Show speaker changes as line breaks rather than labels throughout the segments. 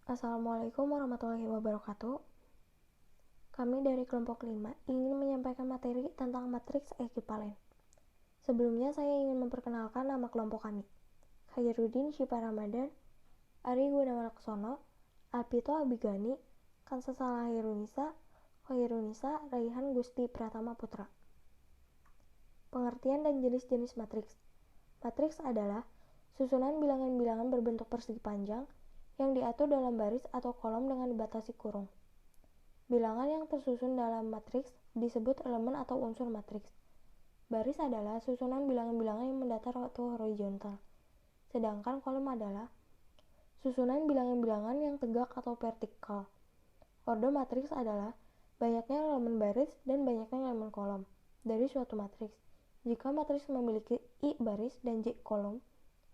Assalamualaikum warahmatullahi wabarakatuh. Kami dari kelompok 5 ingin menyampaikan materi tentang matriks ekivalen. Sebelumnya saya ingin memperkenalkan nama kelompok kami. Khairuddin Syifa Ramadan, Ari Gunawan Laksono, Alpito Abigani, Kansasala Khairunisa, Raihan Gusti Pratama Putra. Pengertian dan jenis-jenis matriks. Matriks adalah susunan bilangan-bilangan berbentuk persegi panjang yang diatur dalam baris atau kolom dengan dibatasi kurung. Bilangan yang tersusun dalam matriks disebut elemen atau unsur matriks. Baris adalah susunan bilangan-bilangan yang mendatar atau horizontal. Sedangkan kolom adalah susunan bilangan-bilangan yang tegak atau vertikal. Orde matriks adalah banyaknya elemen baris dan banyaknya elemen kolom dari suatu matriks. Jika matriks memiliki I baris dan J kolom,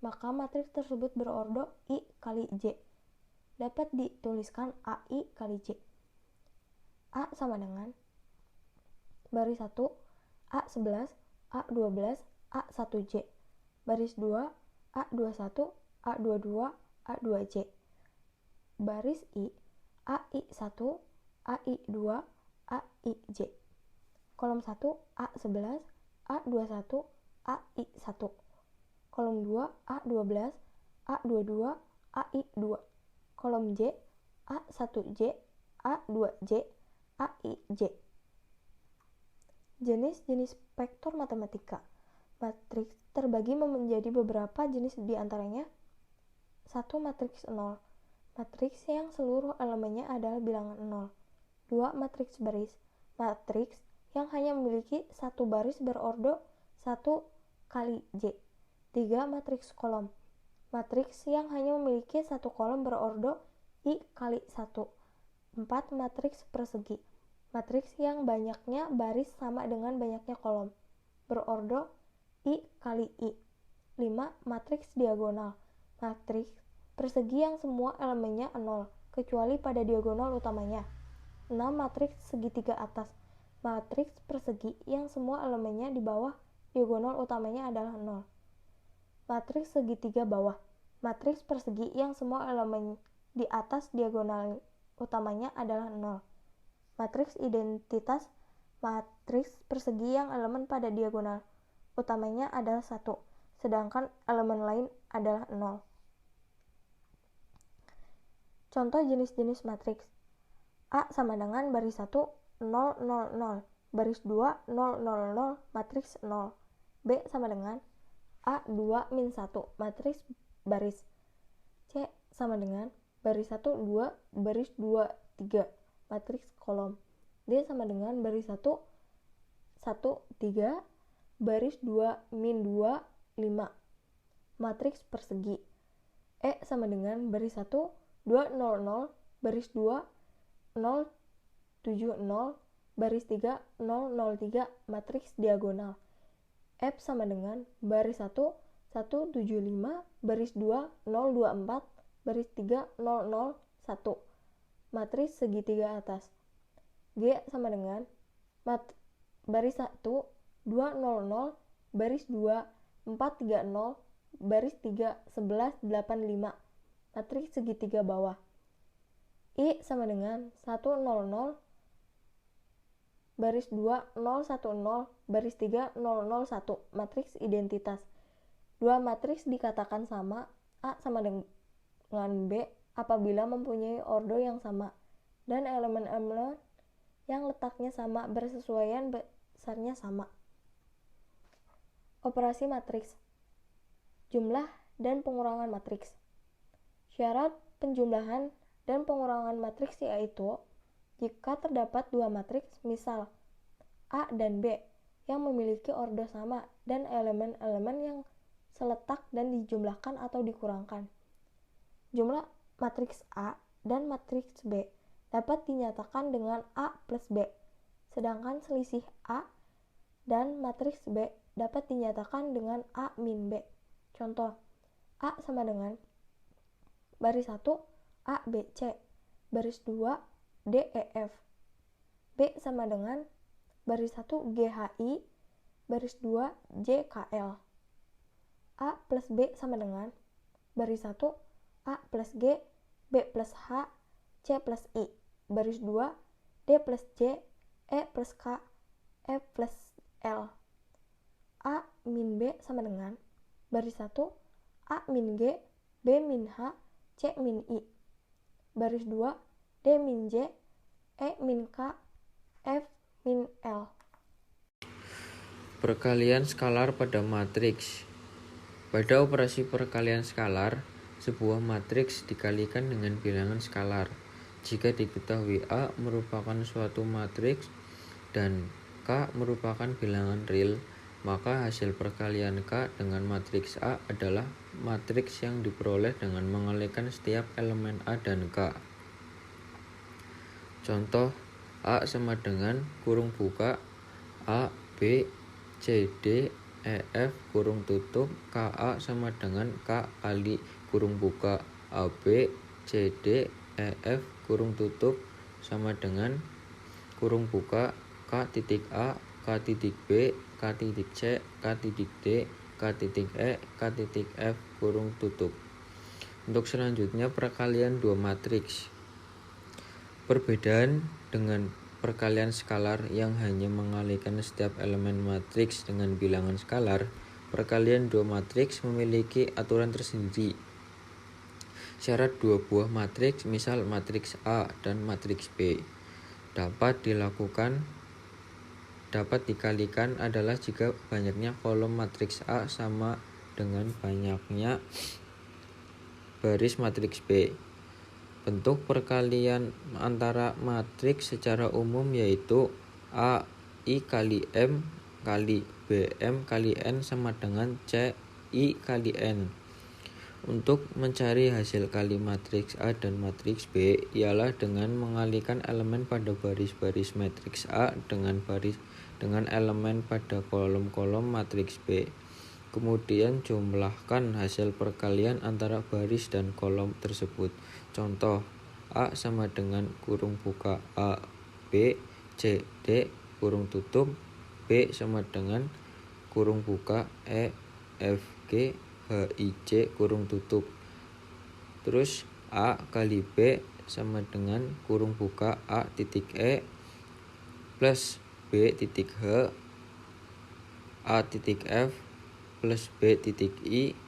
maka matriks tersebut berorde I kali J. Dapat dituliskan AI kali J. A sama dengan baris 1, A11, A12, A1J. Baris 2, A21, A22, A2J. Baris I, AI1, AI2, AIJ. Kolom 1, A11, A21, AI1. Kolom 2, A12, A22, AI2. Kolom J, A1J, A2J, AIJ. Jenis-jenis vektor matematika. Matriks terbagi menjadi beberapa jenis diantaranya. 1. Matriks 0. Matriks yang seluruh elemennya adalah bilangan 0. 2. Matriks baris. Matriks yang hanya memiliki satu baris berorde 1 kali J. 3. Matriks kolom. Matriks yang hanya memiliki satu kolom berorde I kali 1. 4. Matriks persegi. Matriks yang banyaknya baris sama dengan banyaknya kolom, berorde I kali I. 5. Matriks diagonal. Matriks persegi yang semua elemennya 0, kecuali pada diagonal utamanya. 6. Matriks segitiga atas. Matriks persegi yang semua elemennya di bawah diagonal utamanya adalah 0. Matriks segitiga bawah. Matriks persegi yang semua elemen di atas diagonal utamanya adalah 0. Matriks identitas. Matriks persegi yang elemen pada diagonal utamanya adalah 1, sedangkan elemen lain adalah 0. Contoh jenis-jenis matriks. A sama dengan baris 1, 0, 0, 0. Baris 2, 0, 0, 0. Matriks 0. B sama dengan A2 min 1, matriks baris. C sama dengan baris 1, 2, baris 2, 3, matriks kolom. D sama dengan baris 1, 1, 3, baris 2, min 2, 5, matriks persegi. E sama dengan baris 1, 2, 0, 0, baris 2, 0, 7, 0, baris 3, 0, 0, 3, matriks diagonal. F sama dengan baris 1, 1, 7, 5, baris 2, 0, 2, 4, baris 3, 0, 0, 1, matriks segitiga atas. G sama dengan baris 1, 2, 0, 0, baris 2, 4, 3, 0, baris 3, 11, 8, 5, matriks segitiga bawah. I sama dengan 1, 0, 0, baris 2, 0, 1, 0, baris 3, 0, 0, 1, matriks identitas. Dua matriks dikatakan sama, A sama dengan B, apabila mempunyai orde yang sama, dan elemen-elemen yang letaknya sama bersesuaian besarnya sama. Operasi matriks. Jumlah dan pengurangan matriks. Syarat penjumlahan dan pengurangan matriks yaitu jika terdapat dua matriks, misal A dan B, yang memiliki orde sama dan elemen-elemen yang seletak dan dijumlahkan atau dikurangkan. Jumlah matriks A dan matriks B dapat dinyatakan dengan A plus B, sedangkan selisih A dan matriks B dapat dinyatakan dengan A min B. Contoh, A sama dengan baris 1, A, B, C, baris 2, D, E, F. B sama dengan baris 1, G, H, I, baris 2, J, K, L. A plus B sama dengan baris 1, A plus G, B plus H, C plus I. Baris 2, D plus J, E plus K, F plus L. A min B sama dengan baris 1, A min G, B min H, C min I. Baris 2, D min J, E min K, F min L.
Perkalian skalar pada matriks. Pada operasi perkalian skalar, sebuah matriks dikalikan dengan bilangan skalar. Jika diketahui A merupakan suatu matriks dan K merupakan bilangan real, maka hasil perkalian K dengan matriks A adalah matriks yang diperoleh dengan mengalikan setiap elemen A dan K. Contoh, A sama dengan kurung buka A, B, C, D, E, F kurung tutup KA sama dengan K kali kurung buka AB, C, D, E, F kurung tutup sama dengan kurung buka K titik A, K titik B, K titik C, K titik D, K titik E, K titik F kurung tutup. Untuk selanjutnya perkalian dua matriks. Perbedaan dengan perkalian skalar yang hanya mengalikan setiap elemen matriks dengan bilangan skalar, perkalian dua matriks memiliki aturan tersendiri. Syarat dua buah matriks, misal matriks A dan matriks B, dapat dikalikan adalah jika banyaknya kolom matriks A sama dengan banyaknya baris matriks B. Bentuk perkalian antara matriks secara umum yaitu A I kali M kali BM kali N sama dengan C I kali N. Untuk mencari hasil kali matriks A dan matriks B ialah dengan mengalikan elemen pada baris-baris matriks A dengan elemen pada kolom-kolom matriks B. Kemudian jumlahkan hasil perkalian antara baris dan kolom tersebut. Contoh, A sama dengan kurung buka A, B, C, D, kurung tutup, B sama dengan kurung buka E, F, G, H, I, J, kurung tutup. Terus A kali B sama dengan kurung buka A titik E plus B titik H, A titik F plus B titik I,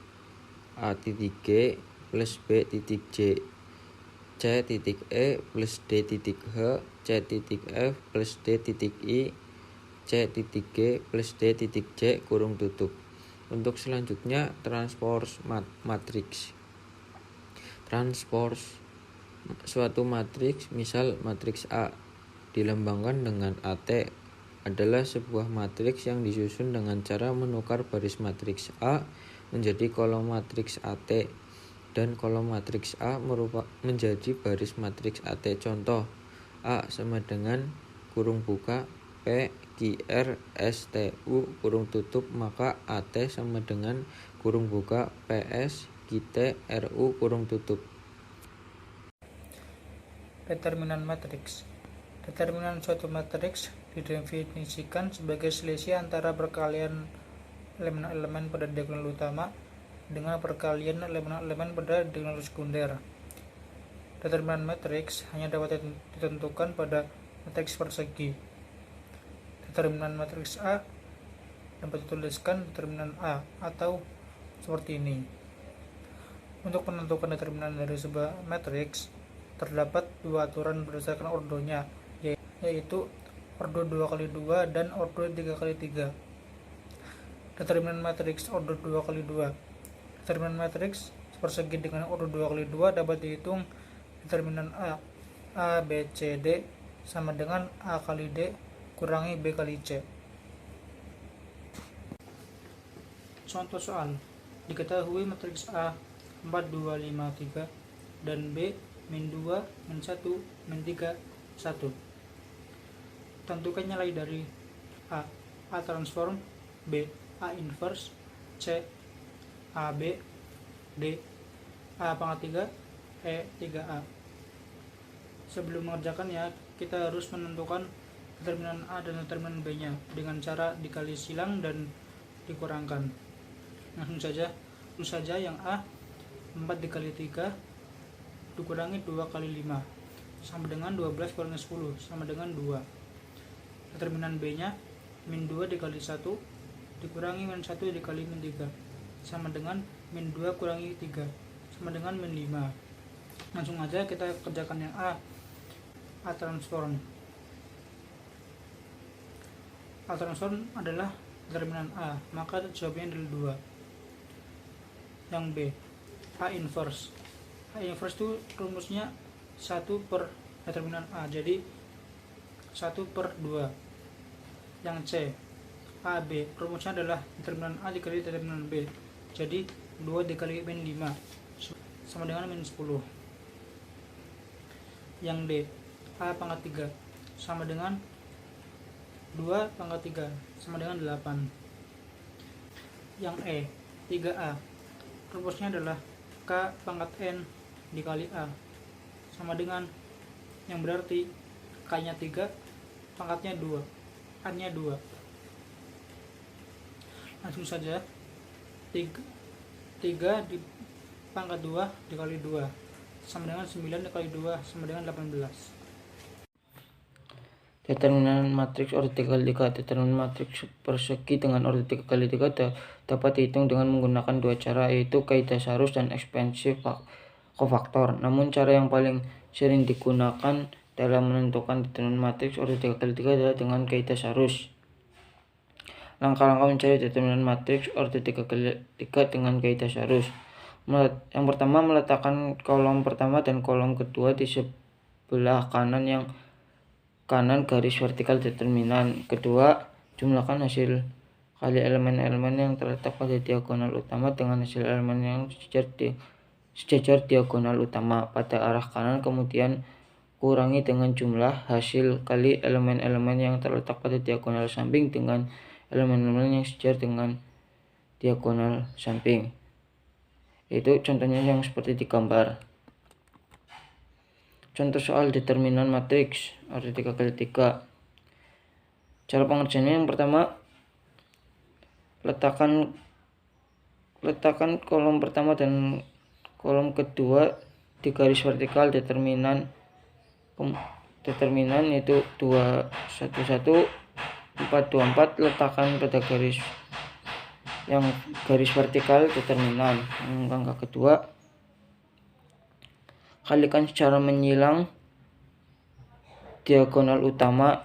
A titik G plus B titik J, C titik E plus D titik H, C titik F plus D titik I, C titik G plus D titik J kurung tutup. Untuk selanjutnya transpose matriks. Transpose suatu matriks, misal matriks A dilambangkan dengan AT, adalah sebuah matriks yang disusun dengan cara menukar baris matriks A menjadi kolom matriks AT dan kolom matriks A menjadi baris matriks AT. Contoh, A sama dengan kurung buka P Q R S T U kurung tutup, maka AT sama dengan kurung buka PS Q T R U kurung tutup.
Determinan matriks. Determinan suatu matriks didefinisikan sebagai selisih antara perkalian elemen-elemen pada diagonal utama dengan perkalian elemen-elemen pada diagonal sekunder. Determinan matriks hanya dapat ditentukan pada matriks persegi. Determinan matriks A dapat dituliskan determinan A atau seperti ini. Untuk menentukan determinan dari sebuah matriks, terdapat dua aturan berdasarkan ordonya, yaitu ordo 2x2 dan ordo 3x3. Determinan matriks ordo 2x2. Determinan matriks persegi dengan ordo 2x2 dapat dihitung determinan A, B, C, D sama dengan A kali D kurangi B kali C. Contoh soal, diketahui matriks A 4, 2, 5, 3 dan B min 2, min 1, min 3, 1. Tentukan nilai dari A transform, B A inverse, C AB, D A pangkat 3, E 3A. Sebelum mengerjakannya, kita harus menentukan determinan A dan determinan B-nya dengan cara dikali silang dan dikurangkan. Langsung saja yang A 4 dikali 3 dikurangi 2 kali 5 sama dengan 12 kurangi 10 sama dengan 2. Determinan B-nya min 2 dikali 1 dikurangi min 1 dikali min 3 sama dengan min 2 kurangi 3 sama dengan min 5. Langsung aja kita kerjakan yang A transform. A transform adalah determinan A, maka jawabnya adalah 2. Yang B A inverse. A inverse itu rumusnya 1 per determinan A, jadi 1 per 2. Yang C AB, rumusnya adalah determinan A dikali determinan B, jadi 2 dikali min 5 sama dengan min 10. Yang D A pangkat 3 sama dengan 2 pangkat 3 sama dengan 8. Yang E 3A, rumusnya adalah K pangkat N dikali A sama dengan, yang berarti K nya 3 pangkatnya 2 A nya 2. Langsung saja 3 di pangkat 2 dikali 2 sama dengan 9 dikali 2 sama dengan 18.
Determinan matriks order 3 kali 3. Determinan matriks persegi dengan order 3 kali 3 dapat dihitung dengan menggunakan dua cara, yaitu kaidah Sarus dan ekspansi kofaktor. Namun cara yang paling sering digunakan dalam menentukan determinan matriks order 3 kali 3 adalah dengan kaidah Sarus. Langkah-langkah mencari determinan matriks order 3 kali 3 dengan kaidah Sarus. Yang pertama, meletakkan kolom pertama dan kolom kedua di sebelah kanan garis vertikal determinan. Kedua, jumlahkan hasil kali elemen-elemen yang terletak pada diagonal utama dengan hasil elemen yang sejajar diagonal utama pada arah kanan, kemudian kurangi dengan jumlah hasil kali elemen-elemen yang terletak pada diagonal samping dengan elemen-elemen yang sejajar dengan diagonal samping. Itu contohnya yang seperti di gambar. Contoh soal determinan matriks order 3 kali 3. Cara pengerjaannya yang pertama, letakkan kolom pertama dan kolom kedua di garis vertikal determinan yaitu 2 1 1 4 2 4. Letakkan pada garis vertikal determinan. Langkah kedua, kalikan secara menyilang diagonal utama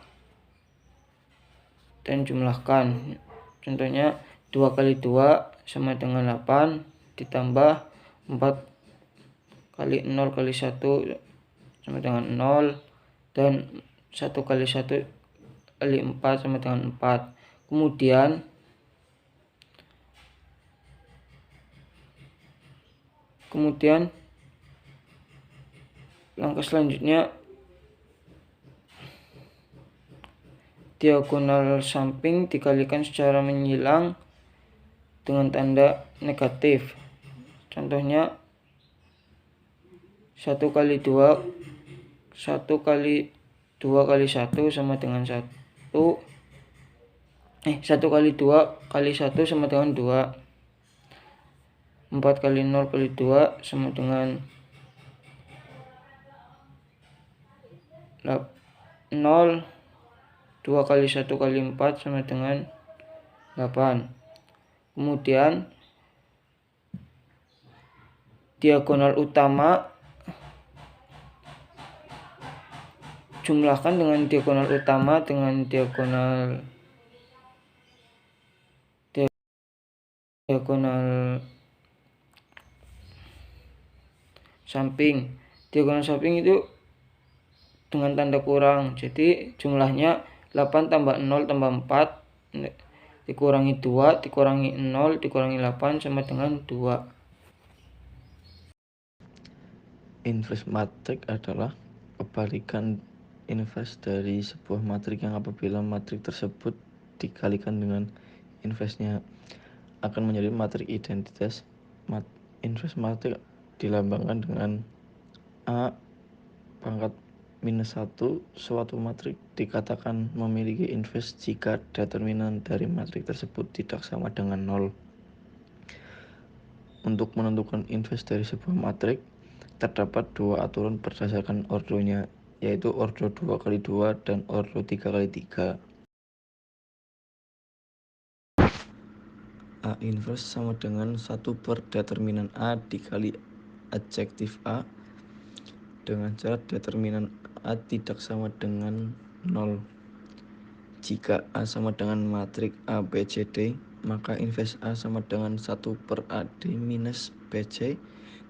dan jumlahkan. Contohnya 2 kali 2 sama dengan 8 ditambah 4 kali 0 kali 1 sama dengan 0 dan 1 kali 1 kali 4 sama dengan 4. Kemudian langkah selanjutnya, diagonal samping dikalikan secara menyilang dengan tanda negatif. Contohnya 1 kali 2 kali 1 sama dengan 1 kali 2 kali 1 sama dengan 2. 4 kali 0 kali 2 sama dengan 0. 2 kali 1 kali 4 sama dengan 8. Kemudian diagonal utama jumlahkan dengan diagonal utama dengan diagonal samping. Diagonal samping itu dengan tanda kurang, jadi jumlahnya 8 tambah 0 tambah 4 dikurangi 2 dikurangi 0 dikurangi 8 sama dengan 2.
Inverse matriks adalah kebalikan inverse dari sebuah matriks yang apabila matriks tersebut dikalikan dengan inverse-nya akan menjadi matriks identitas. Inverse matriks dilambangkan dengan A pangkat minus 1. Suatu matriks dikatakan memiliki inverse jika determinan dari matriks tersebut tidak sama dengan 0. Untuk menentukan inverse dari sebuah matriks, terdapat dua aturan berdasarkan ordonya, yaitu ordo 2x2 dan ordo 3x3. A inverse sama dengan 1 per determinan A dikali adjektif A dengan cara determinan A tidak sama dengan 0. Jika A sama dengan matriks A, B, C, D, maka inverse A sama dengan 1 per AD minus BC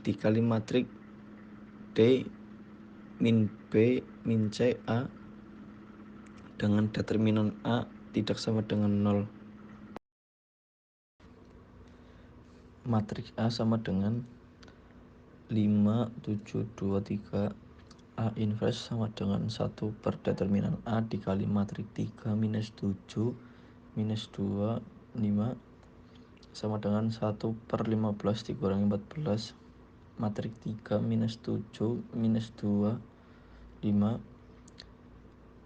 dikali matriks D min B min C A dengan determinan A tidak sama dengan 0. Matriks A sama dengan 5, 7, 2, 3. A inverse sama dengan 1 per determinan A dikali matriks 3 minus 7 minus 2, 5 sama dengan 1 per 15 dikurangi 14. Matriks 3 minus 7 minus 2, 5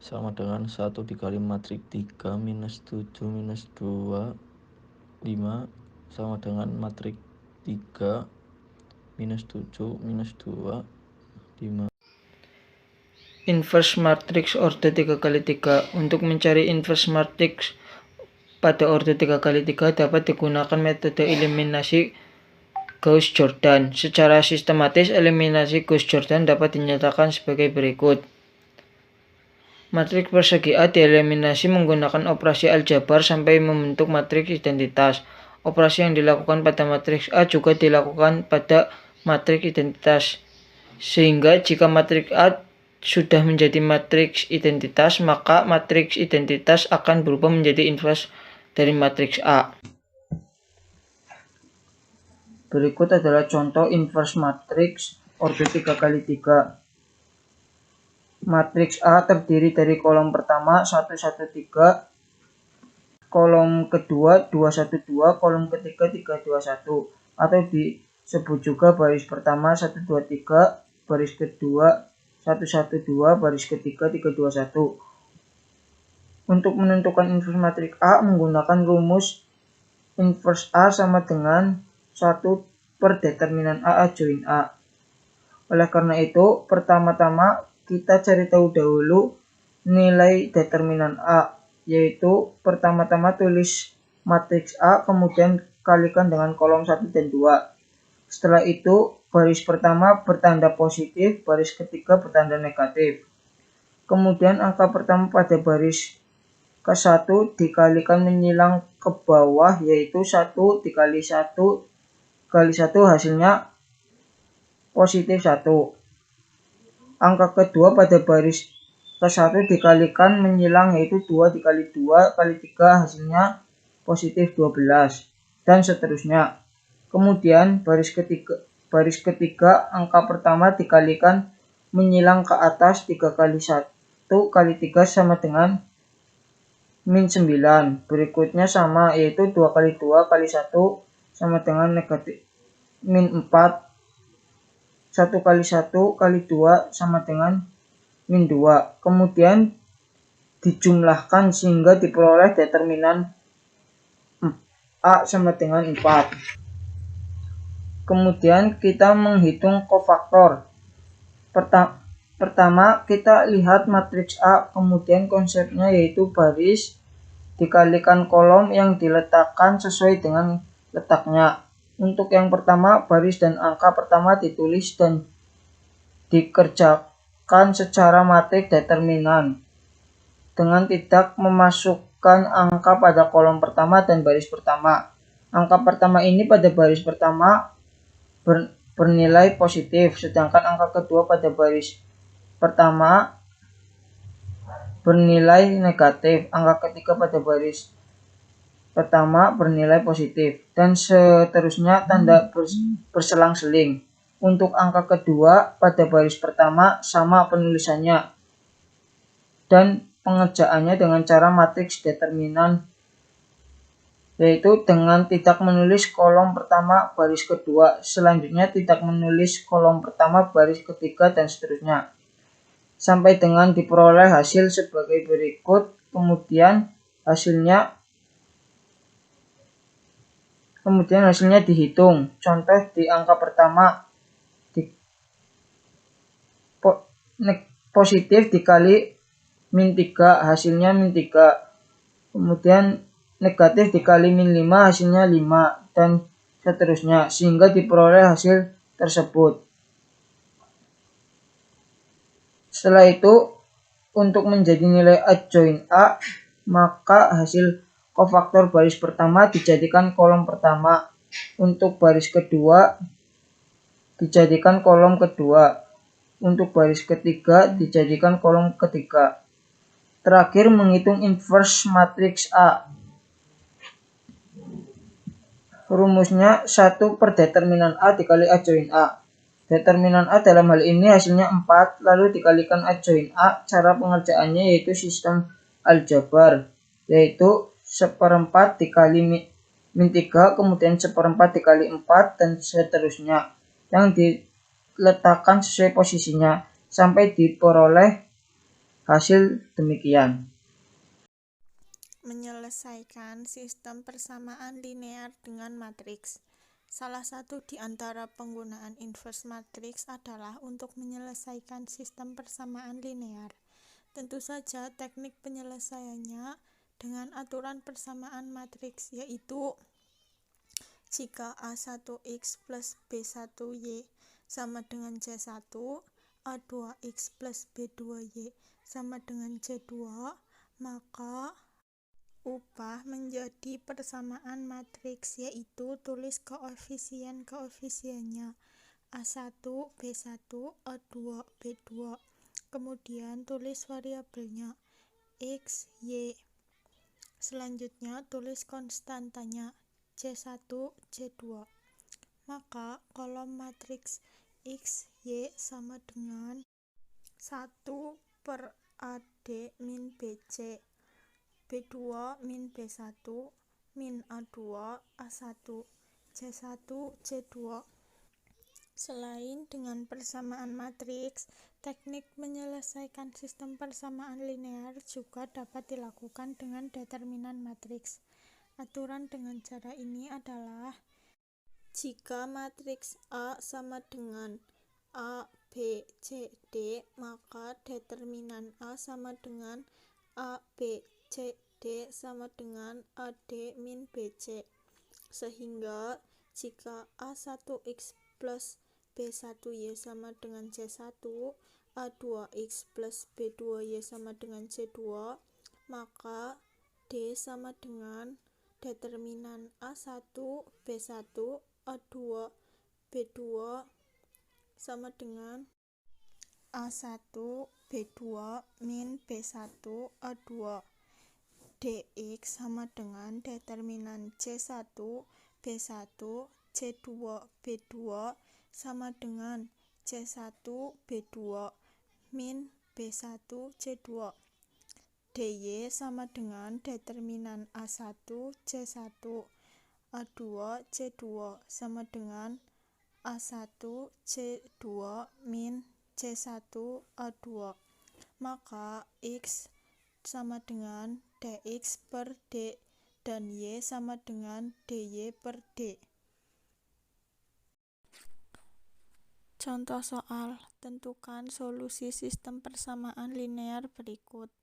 sama dengan 1 dikali matriks 3 minus 7 minus 2, 5 sama dengan matriks 3 minus 7 minus 2, 5.
Inverse matrix ordo 3x3. Untuk mencari inverse matrix pada ordo 3x3 dapat digunakan metode eliminasi Gauss-Jordan. Secara sistematis, eliminasi Gauss-Jordan dapat dinyatakan sebagai berikut. Matriks persegi A dieliminasi menggunakan operasi aljabar sampai membentuk matriks identitas. Operasi yang dilakukan pada matriks A juga dilakukan pada matriks identitas. Sehingga jika matriks A sudah menjadi matriks identitas, maka matriks identitas akan berubah menjadi inverse dari matriks A. Berikut adalah contoh inverse matriks ordo 3x3. Matriks A terdiri dari kolom pertama 1, 1, 3, kolom kedua 2, 1, 2, kolom ketiga 3, 2, 1, atau disebut juga baris pertama 1, 2, 3, baris kedua 1, 1, 2, baris ketiga 3, 2, 1. Untuk menentukan inverse matriks A menggunakan rumus inverse A sama dengan 1 per determinan A join A. Oleh karena itu, pertama-tama kita cari tahu dahulu nilai determinan A, yaitu pertama-tama tulis matriks A, kemudian kalikan dengan kolom 1 dan 2. Setelah itu, baris pertama bertanda positif, baris ketiga bertanda negatif. Kemudian angka pertama pada baris ke-1 dikalikan menyilang ke bawah, yaitu 1 dikali 1 kali 1 hasilnya positif 1. Angka kedua pada baris ke-1 dikalikan menyilang, yaitu 2 dikali 2 kali 3 hasilnya positif 12, dan seterusnya. Kemudian baris ketiga angka pertama dikalikan menyilang ke atas 3 kali 1 kali 3 sama dengan min 9. Berikutnya sama, yaitu 2 kali 2 kali 1 sama dengan negatif min 4. 1 kali 1 kali 2 sama dengan min 2. Kemudian dijumlahkan sehingga diperoleh determinan A sama dengan 4. Kemudian kita menghitung kofaktor. Pertama kita lihat matriks A, kemudian konsepnya yaitu baris dikalikan kolom yang diletakkan sesuai dengan letaknya. Untuk yang pertama, baris dan angka pertama ditulis dan dikerjakan secara matriks determinan dengan tidak memasukkan angka pada kolom pertama dan baris pertama. Angka pertama ini pada baris pertama bernilai positif, sedangkan angka kedua pada baris pertama bernilai negatif, angka ketiga pada baris pertama bernilai positif, dan seterusnya tanda berselang-seling. Untuk angka kedua pada baris pertama sama penulisannya dan pengerjaannya dengan cara matriks determinan, yaitu dengan tidak menulis kolom pertama baris kedua, selanjutnya tidak menulis kolom pertama baris ketiga, dan seterusnya sampai dengan diperoleh hasil sebagai berikut. Kemudian hasilnya dihitung. Contoh di angka pertama positif dikali min 3 hasilnya min 3. Kemudian negatif dikali min 5 hasilnya 5 dan seterusnya sehingga diperoleh hasil tersebut. Setelah itu untuk menjadi nilai adjoint A, maka hasil kofaktor baris pertama dijadikan kolom pertama. Untuk baris kedua dijadikan kolom kedua. Untuk baris ketiga dijadikan kolom ketiga. Terakhir menghitung inverse matriks A. Rumusnya 1 per determinan A dikali adjoint A. Determinan A dalam hal ini hasilnya 4, lalu dikalikan adjoint A. Cara pengerjaannya yaitu sistem aljabar, yaitu 1/4 dikali min 3, kemudian 1/4 dikali 4, dan seterusnya, yang diletakkan sesuai posisinya, sampai diperoleh hasil demikian.
Menyelesaikan sistem persamaan linear dengan matriks. Salah satu di antara penggunaan inverse matriks adalah untuk menyelesaikan sistem persamaan linear. Tentu saja teknik penyelesaiannya dengan aturan persamaan matriks, yaitu jika A1X plus B1Y sama dengan C1, A2X plus B2Y sama dengan C2, maka ubah menjadi persamaan matriks, yaitu tulis koefisien-koefisiennya A1, B1, A2, B2. Kemudian tulis variabelnya X, Y. Selanjutnya tulis konstantanya C1, C2. Maka kolom matriks X, Y sama dengan 1 per AD min BC, B2 min B1 min A2 A1 C1 C2. Selain dengan persamaan matriks, teknik menyelesaikan sistem persamaan linear juga dapat dilakukan dengan determinan matriks. Aturan dengan cara ini adalah jika matriks A sama dengan A, B, C, D, maka determinan A sama dengan A, B, C, D sama dengan AD min BC. Sehingga jika A1X plus B1Y sama dengan C1, A2X plus B2Y sama dengan C2, maka D sama dengan determinan A1, B1, A2, B2 sama dengan A1, B2 min B1, A2. Dx sama dengan determinan C1, B1, C2, B2 sama dengan C1, B2 min B1, C2. Dy sama dengan determinan A1, C1, A2, C2 sama dengan A1, C2 min C1, A2. Maka X sama dengan dx per d dan y sama dengan dy per d. Contoh soal, tentukan solusi sistem persamaan linear berikut.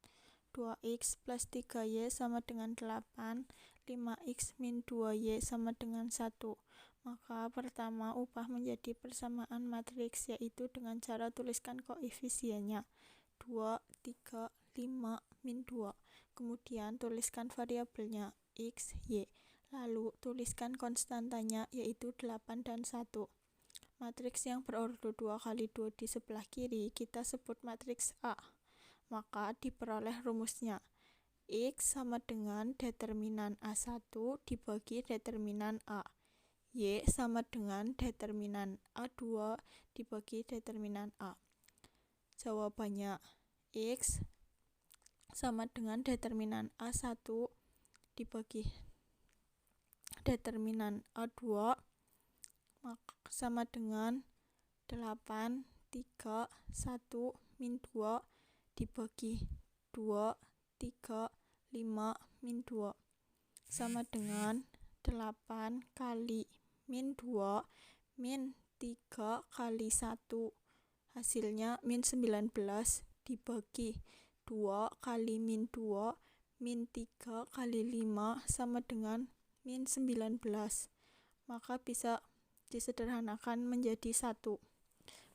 2x plus 3y sama dengan 8, 5x min 2y sama dengan 1. Maka pertama ubah menjadi persamaan matriks, yaitu dengan cara tuliskan koefisiennya 2, 3, 5, min 2. Kemudian tuliskan variabelnya X, Y. Lalu tuliskan konstantanya yaitu 8 dan 1. Matriks yang berordo 2 kali 2 di sebelah kiri kita sebut matriks A. Maka diperoleh rumusnya X sama dengan determinan A1 dibagi determinan A. Y sama dengan determinan A2 dibagi determinan A. Jawabannya X sama dengan determinan A1 dibagi determinan A2 sama dengan 8, 3, 1, min 2 dibagi 2, 3, 5, min 2 sama dengan 8 kali min 2 min 3 kali 1 hasilnya min 19
dibagi 2 kali min 2 min 3 kali 5 sama dengan min 19. Maka bisa disederhanakan menjadi 1.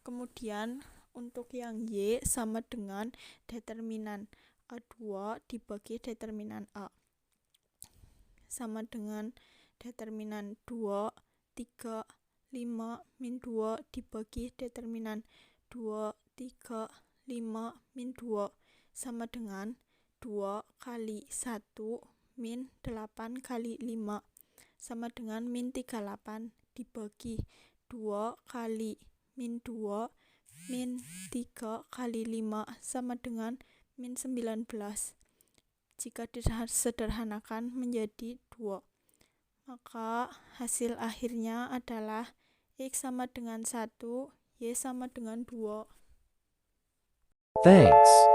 Kemudian untuk yang Y sama dengan determinan A2 dibagi determinan A. Sama dengan determinan 2, 3, 5, min 2 dibagi determinan 2, 3, 5, min 2 sama dengan 2 kali 1 min 8 kali 5 sama dengan min 38 dibagi 2 kali min 2 min 3 kali 5 sama dengan min 19. Jika disederhanakan menjadi 2, maka hasil akhirnya adalah X sama dengan 1, Y sama dengan 2.
Thanks.